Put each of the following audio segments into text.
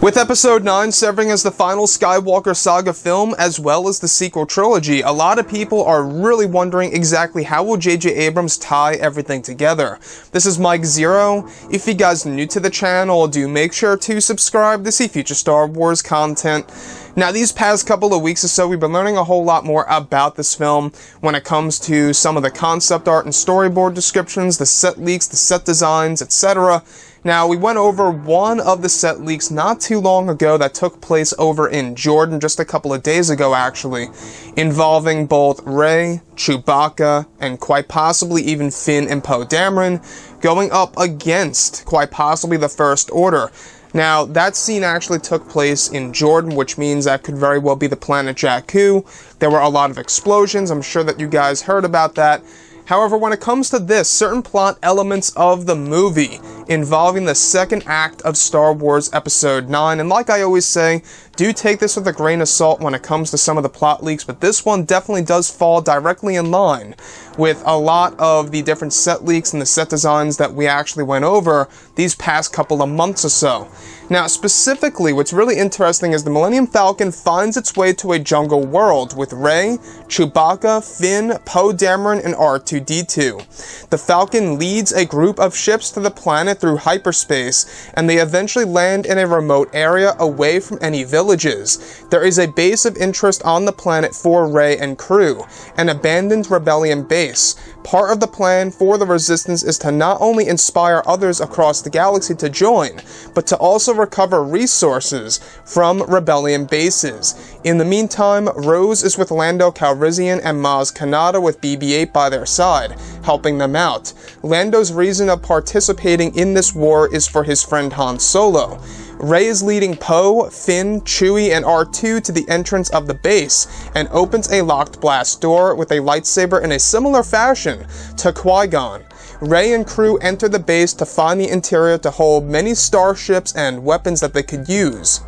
With Episode 9 serving as the final Skywalker saga film, as well as the sequel trilogy, a lot of people are really wondering exactly how will JJ Abrams tie everything together. This is Mike Zero. If you guys are new to the channel, do make sure to subscribe to see future Star Wars content. Now, these past couple of weeks or so, we've been learning a whole lot more about this film when it comes to some of the concept art and storyboard descriptions, the set leaks, the set designs, etc. Now, we went over one of the set leaks not too long ago that took place over in Jordan, just a couple of days ago actually, involving both Rey, Chewbacca, and quite possibly even Finn and Poe Dameron going up against quite possibly the First Order. Now, that scene actually took place in Jordan, which means that could very well be the planet Jakku. There were a lot of explosions. I'm sure that you guys heard about that. However, when it comes to this, certain plot elements of the movie involving the second act of Star Wars Episode 9, and like I always say, do take this with a grain of salt when it comes to some of the plot leaks, but this one definitely does fall directly in line with a lot of the different set leaks and the set designs that we actually went over these past couple of months or so. Now, specifically, what's really interesting is the Millennium Falcon finds its way to a jungle world with Rey, Chewbacca, Finn, Poe Dameron, and R2-D2. The Falcon leads a group of ships to the planet through hyperspace, and they eventually land in a remote area away from any villages. There is a base of interest on the planet for Rey and crew, an abandoned rebellion base. Part of the plan for the Resistance is to not only inspire others across the galaxy to join, but to also recover resources from rebellion bases. In the meantime, Rose is with Lando Calrissian and Maz Kanata with BB-8 by their side, helping them out. Lando's reason of participating in this war is for his friend Han Solo. Rey is leading Poe, Finn, Chewie, and R2 to the entrance of the base, and opens a locked blast door with a lightsaber in a similar fashion to Qui-Gon. Rey and crew enter the base to find the interior to hold many starships and weapons that they could use.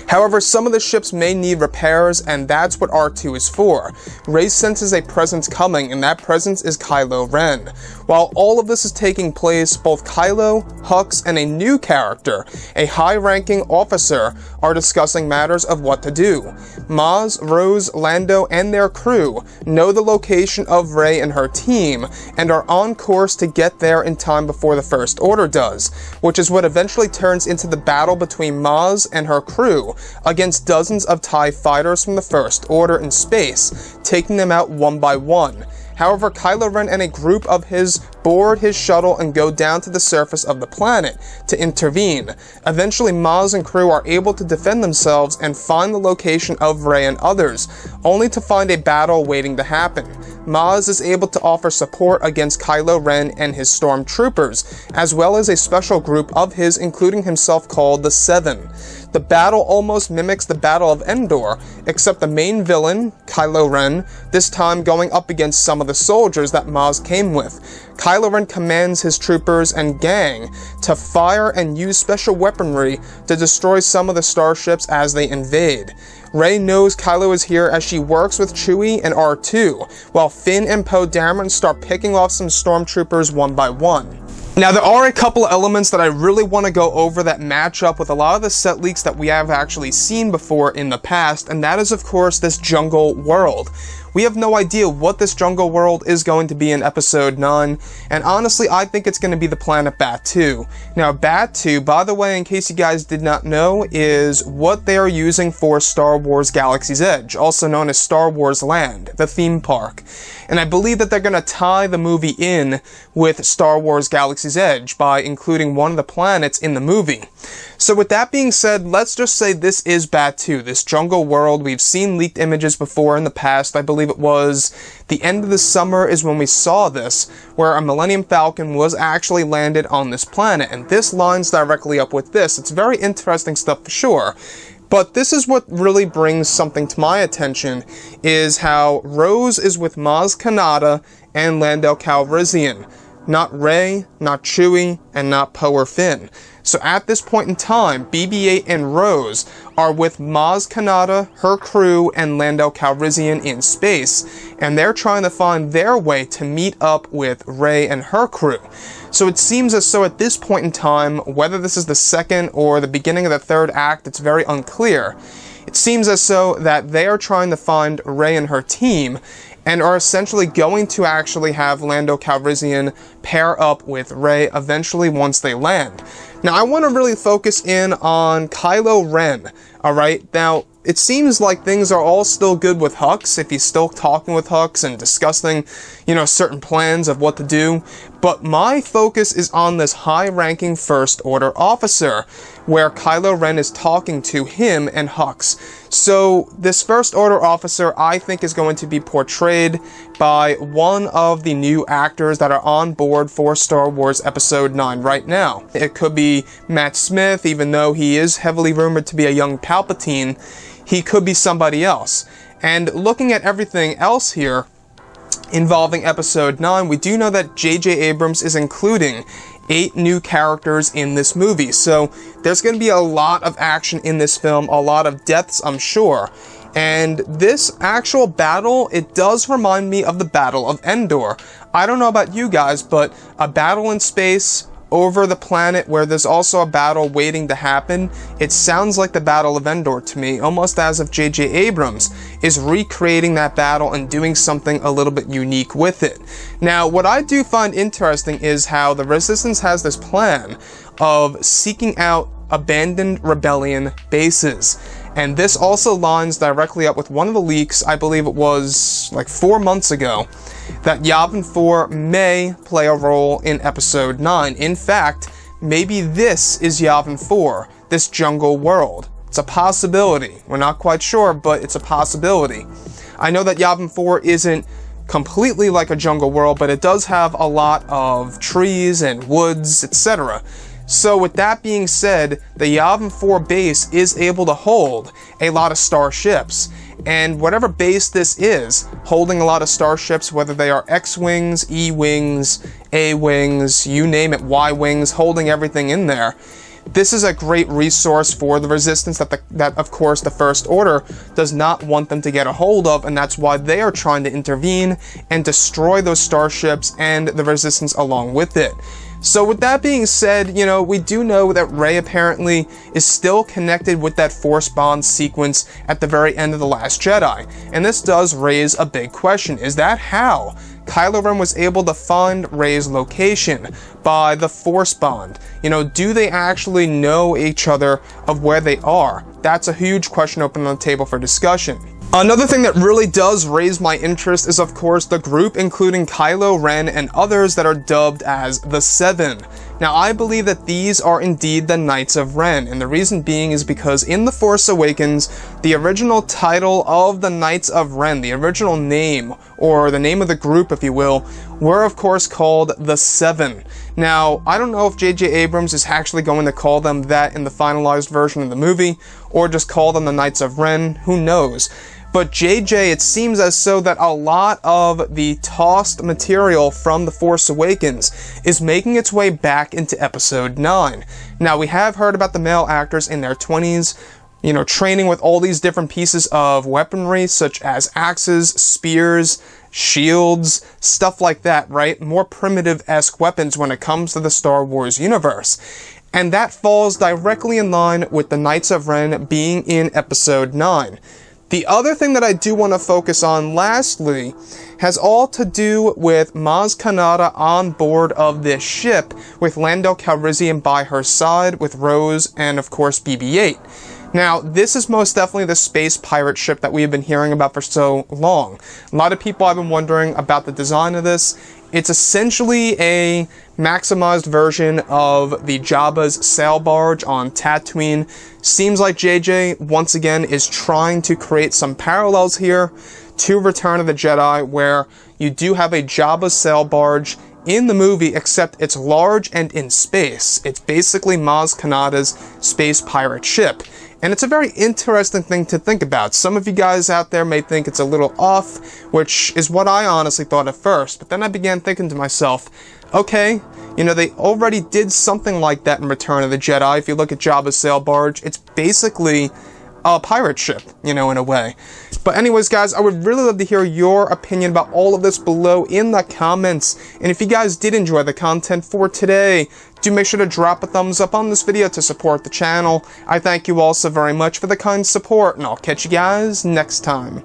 However, some of the ships may need repairs, and that's what R2 is for. Rey senses a presence coming, and that presence is Kylo Ren. While all of this is taking place, both Kylo, Hux, and a new character, a high-ranking officer, are discussing matters of what to do. Maz, Rose, Lando, and their crew know the location of Rey and her team, and are on course to get there in time before the First Order does, which is what eventually turns into the battle between Maz and her crew, against dozens of TIE fighters from the First Order in space, taking them out one by one. However, Kylo Ren and a group of his board his shuttle and go down to the surface of the planet to intervene. Eventually, Maz and crew are able to defend themselves and find the location of Rey and others, only to find a battle waiting to happen. Maz is able to offer support against Kylo Ren and his stormtroopers, as well as a special group of his, including himself, called the Seven. The battle almost mimics the Battle of Endor, except the main villain, Kylo Ren, this time going up against some of the soldiers that Maz came with. Kylo Ren commands his troopers and gang to fire and use special weaponry to destroy some of the starships as they invade. Rey knows Kylo is here as she works with Chewie and R2, while Finn and Poe Dameron start picking off some stormtroopers one by one. Now, there are a couple of elements that I really want to go over that match up with a lot of the set leaks that we have actually seen before in the past, and that is, of course, this jungle world. We have no idea what this jungle world is going to be in Episode 9, and honestly, I think it's going to be the planet Batuu. Now, Batuu, by the way, in case you guys did not know, is what they are using for Star Wars Galaxy's Edge, also known as Star Wars Land, the theme park. And I believe that they're going to tie the movie in with Star Wars Galaxy's Edge by including one of the planets in the movie. So with that being said, let's just say this is Batuu, this jungle world. We've seen leaked images before in the past. I believe it was the end of the summer is when we saw this, where a Millennium Falcon was actually landed on this planet, and this lines directly up with this. It's very interesting stuff for sure. But this is what really brings something to my attention, is how Rose is with Maz Kanata and Lando Calrissian. not Rey, not Chewie, and not Poe or Finn. So at this point in time, BB-8 and Rose are with Maz Kanata, her crew, and Lando Calrissian in space, and they're trying to find their way to meet up with Rey and her crew. So it seems as though at this point in time, whether this is the second or the beginning of the third act, it's very unclear. It seems as though that they are trying to find Rey and her team, and are essentially going to actually have Lando Calrissian pair up with Rey eventually once they land. Now, I want to really focus in on Kylo Ren, alright? Now, it seems like things are all still good with Hux, if he's still talking with Hux and discussing, certain plans of what to do, but my focus is on this high-ranking First Order officer, where Kylo Ren is talking to him and Hux. So, this First Order officer, I think, is going to be portrayed by one of the new actors that are on board for Star Wars Episode 9 right now. It could be Matt Smith, even though he is heavily rumored to be a young Palpatine. He could be somebody else. And looking at everything else here involving Episode 9, we do know that JJ Abrams is including 8 new characters in this movie. So there's going to be a lot of action in this film, a lot of deaths, I'm sure. And this actual battle, it does remind me of the Battle of Endor. I don't know about you guys, but a battle in space over the planet where there's also a battle waiting to happen, it sounds like the Battle of Endor to me, almost as if JJ Abrams is recreating that battle and doing something a little bit unique with it. Now, what I do find interesting is how the Resistance has this plan of seeking out abandoned rebellion bases. And this also lines directly up with one of the leaks, I believe it was like 4 months ago, that Yavin 4 may play a role in Episode 9. In fact, maybe this is Yavin 4, this jungle world. It's a possibility. We're not quite sure, but it's a possibility. I know that Yavin 4 isn't completely like a jungle world, but it does have a lot of trees and woods, etc. So with that being said, the Yavin 4 base is able to hold a lot of starships. And whatever base this is, holding a lot of starships, whether they are X-Wings, E-Wings, A-Wings, you name it, Y-Wings, holding everything in there, this is a great resource for the Resistance that of course the First Order does not want them to get a hold of, and that's why they are trying to intervene and destroy those starships and the Resistance along with it. So with that being said, we do know that Rey apparently is still connected with that Force Bond sequence at the very end of The Last Jedi. And this does raise a big question. Is that how Kylo Ren was able to find Rey's location? By the Force Bond? Do they actually know each other of where they are? That's a huge question open on the table for discussion. Another thing that really does raise my interest is, of course, the group including Kylo Ren and others that are dubbed as the Seven. Now, I believe that these are indeed the Knights of Ren, and the reason being is because in The Force Awakens, the original title of the Knights of Ren, the original name, or the name of the group, if you will, were of course called the Seven. Now, I don't know if JJ Abrams is actually going to call them that in the finalized version of the movie, or just call them the Knights of Ren, who knows. But JJ, it seems as so that a lot of the tossed material from The Force Awakens is making its way back into Episode 9. Now, we have heard about the male actors in their 20s, training with all these different pieces of weaponry, such as axes, spears, shields, stuff like that, right? More primitive-esque weapons when it comes to the Star Wars universe. And that falls directly in line with the Knights of Ren being in Episode 9. The other thing that I do want to focus on lastly has all to do with Maz Kanata on board of this ship with Lando Calrissian by her side with Rose and of course BB-8. Now, this is most definitely the space pirate ship that we have been hearing about for so long. A lot of people have been wondering about the design of this. It's essentially a maximized version of the Jabba's sail barge on Tatooine. Seems like JJ, once again, is trying to create some parallels here to Return of the Jedi, where you do have a Jabba's sail barge in the movie, except it's large and in space. It's basically Maz Kanata's space pirate ship. And it's a very interesting thing to think about. Some of you guys out there may think it's a little off, which is what I honestly thought at first. But then I began thinking to myself, okay, you know, they already did something like that in Return of the Jedi. If you look at Jabba's sail barge, it's basically a pirate ship, you know, in a way. But anyways, guys, I would really love to hear your opinion about all of this below in the comments. And if you guys did enjoy the content for today, do make sure to drop a thumbs up on this video to support the channel. I thank you all so very much for the kind support, and I'll catch you guys next time.